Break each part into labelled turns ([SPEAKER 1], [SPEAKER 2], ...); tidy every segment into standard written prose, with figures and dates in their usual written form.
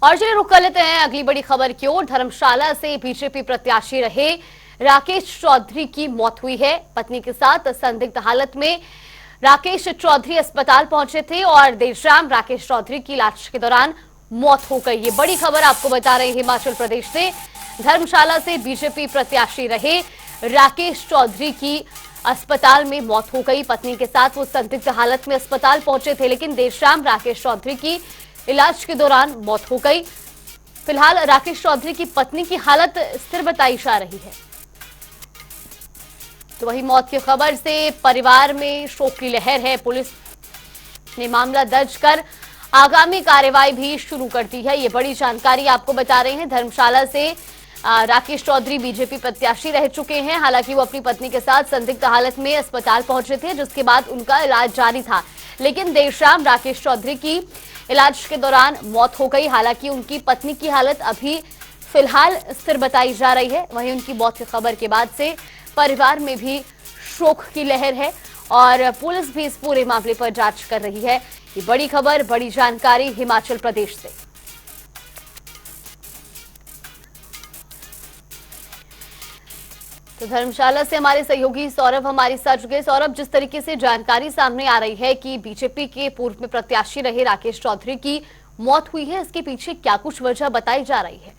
[SPEAKER 1] और चलिए रुक कर लेते हैं अगली बड़ी खबर की ओर। धर्मशाला से बीजेपी प्रत्याशी रहे राकेश चौधरी की मौत हुई है। पत्नी के साथ संदिग्ध हालत में राकेश चौधरी अस्पताल पहुंचे थे और देर शाम राकेश चौधरी की इलाज के दौरान मौत हो गई। ये बड़ी खबर आपको बता रहे हैं हिमाचल प्रदेश से। धर्मशाला से बीजेपी प्रत्याशी रहे राकेश चौधरी की अस्पताल में मौत हो गई। पत्नी के साथ वो संदिग्ध हालत में अस्पताल पहुंचे थे, लेकिन देर शाम राकेश चौधरी की इलाज के दौरान मौत हो गई। फिलहाल राकेश चौधरी की पत्नी की हालत स्थिर बताई जा रही है। तो वही मौत की खबर से परिवार में शोक की लहर है। पुलिस ने मामला दर्ज कर आगामी कार्रवाई भी शुरू कर दी है। ये बड़ी जानकारी आपको बता रहे हैं। धर्मशाला से राकेश चौधरी बीजेपी प्रत्याशी रह चुके हैं। हालांकि वो अपनी पत्नी के साथ संदिग्ध हालत में अस्पताल पहुंचे थे, जिसके बाद उनका इलाज जारी था, लेकिन देर शाम राकेश चौधरी की इलाज के दौरान मौत हो गई। हालांकि उनकी पत्नी की हालत अभी फिलहाल स्थिर बताई जा रही है। वहीं उनकी मौत की खबर के बाद से परिवार में भी शोक की लहर है और पुलिस भी इस पूरे मामले पर जांच कर रही है। ये बड़ी खबर, बड़ी जानकारी हिमाचल प्रदेश से। तो धर्मशाला से हमारे सहयोगी सौरभ हमारे साथ जुड़े। सौरभ, जिस तरीके से जानकारी सामने आ रही है कि बीजेपी के पूर्व में प्रत्याशी रहे राकेश चौधरी की मौत हुई है, इसके पीछे क्या कुछ वजह बताई जा रही है?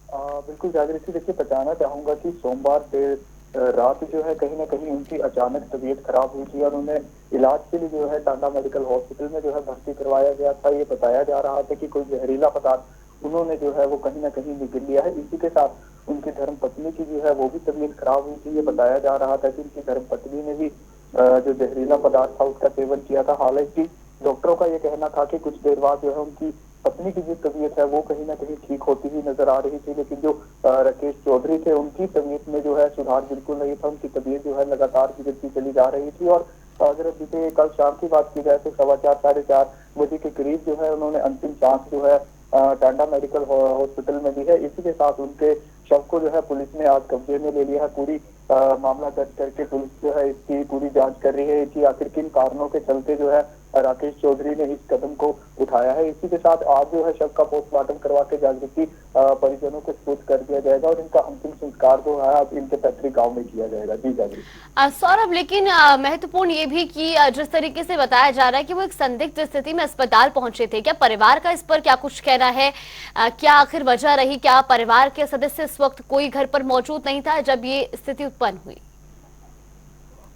[SPEAKER 2] बिल्कुल जागृति, देखिए बताना चाहूंगा कि सोमवार देर रात जो है कहीं ना कहीं उनकी अचानक तबीयत खराब हुई थी और उन्हें इलाज के लिए जो है टांडा मेडिकल हॉस्पिटल में जो है भर्ती करवाया गया था। ये बताया जा रहा था कि कोई जहरीला पदार्थ उन्होंने जो है वो कहीं ना कहीं निगल लिया है। इसी के साथ उनकी धर्म पत्नी की जो है वो भी तबीयत खराब हुई थी। ये बताया जा रहा था कि उनकी धर्म पत्नी ने भी जो जहरीला पदार्थ था उसका सेवन किया था। हालांकि डॉक्टरों का ये कहना था कि कुछ देर बाद जो है उनकी पत्नी की जो तबीयत है वो कहीं ना कहीं ठीक होती हुई नजर आ रही थी, लेकिन जो राकेश चौधरी थे उनकी तबीयत में जो है सुधार बिल्कुल नहीं था। उनकी तबीयत जो है लगातार बिगड़ती चली जा रही थी और अगर बीते कल शाम की बात की जाए तो 4:15 साढ़े 4 बजे के करीब जो है उन्होंने अंतिम सांस जो है टांडा मेडिकल हॉस्पिटल में ली है। इसी के साथ उनके शव को जो है पुलिस ने आज कब्जे में ले लिया है। पूरी मामला दर्ज करके पुलिस जो है इसकी पूरी जांच कर रही है कि आखिर किन कारणों के चलते जो है राकेश चौधरी ने इस कदम को उठाया है। इसी के साथ आज जो है शव का पोस्टमार्टम करवा के जागृति परिजनों को सुपुर्द कर दिया जाएगा और इनका अंतिम संस्कार जो है अब इनके पैतृक गांव में किया जाएगा। जी जागृति।
[SPEAKER 1] सौरभ, लेकिन महत्वपूर्ण ये भी कि जिस तरीके से बताया जा रहा है कि वो एक संदिग्ध स्थिति में अस्पताल पहुंचे थे, क्या परिवार का इस पर क्या कुछ कहना है? क्या आखिर वजह रही? क्या परिवार के सदस्य इस वक्त कोई घर पर मौजूद नहीं था जब ये स्थिति उत्पन्न हुई?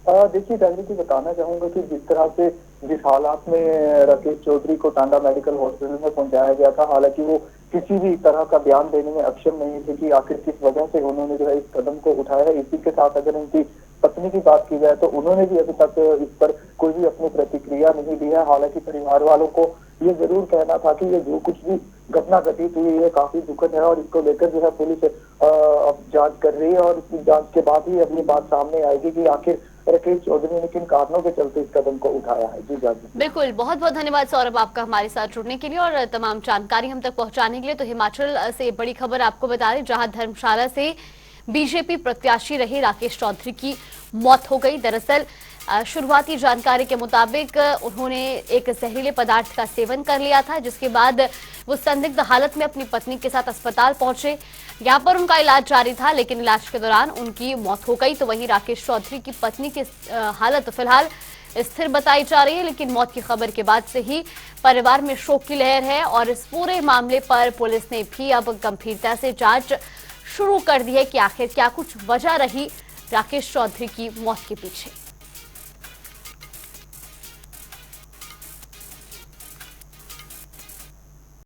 [SPEAKER 2] देखिए जागृति, बताना चाहूंगा कि जिस हालात में राकेश चौधरी को टांडा मेडिकल हॉस्पिटल में पहुंचाया गया था, हालांकि वो किसी भी तरह का बयान देने में अक्षम नहीं थे कि आखिर किस वजह से उन्होंने जो है इस कदम को उठाया है। इसी के साथ अगर उनकी पत्नी की बात की जाए तो उन्होंने भी अभी तक इस पर कोई भी अपनी प्रतिक्रिया नहीं दी है। हालांकि परिवार वालों को ये जरूर कहना था कि ये जो कुछ भी घटना घटित हुई है काफी दुखद है और इसको लेकर जो है पुलिस अब जांच कर रही है और इस जांच के बाद ही अपनी बात सामने आएगी कि आखिर राकेश चौधरी ने किन कारणों के चलते इस कदम को उठाया है। जी जागृति।
[SPEAKER 1] बिल्कुल, बहुत बहुत धन्यवाद सौरभ आपका हमारे साथ जुड़ने के लिए और तमाम जानकारी हम तक पहुंचाने के लिए। तो हिमाचल से बड़ी खबर आपको बता दें, जहां धर्मशाला से बीजेपी प्रत्याशी रहे राकेश चौधरी की मौत हो गई। दरअसल शुरुआती जानकारी के मुताबिक उन्होंने एक जहरीले पदार्थ का सेवन कर लिया था, जिसके बाद वो संदिग्ध हालत में अपनी पत्नी के साथ अस्पताल पहुंचे। यहाँ पर उनका इलाज जारी था, लेकिन इलाज के दौरान उनकी मौत हो गई। तो वहीं राकेश चौधरी की पत्नी की हालत फिलहाल स्थिर बताई जा रही है, लेकिन मौत की खबर के बाद से ही परिवार में शोक की लहर है और इस पूरे मामले पर पुलिस ने भी अब गंभीरता से जांच शुरू कर दी है कि आखिर क्या कुछ वजह रही राकेश चौधरी की मौत के पीछे।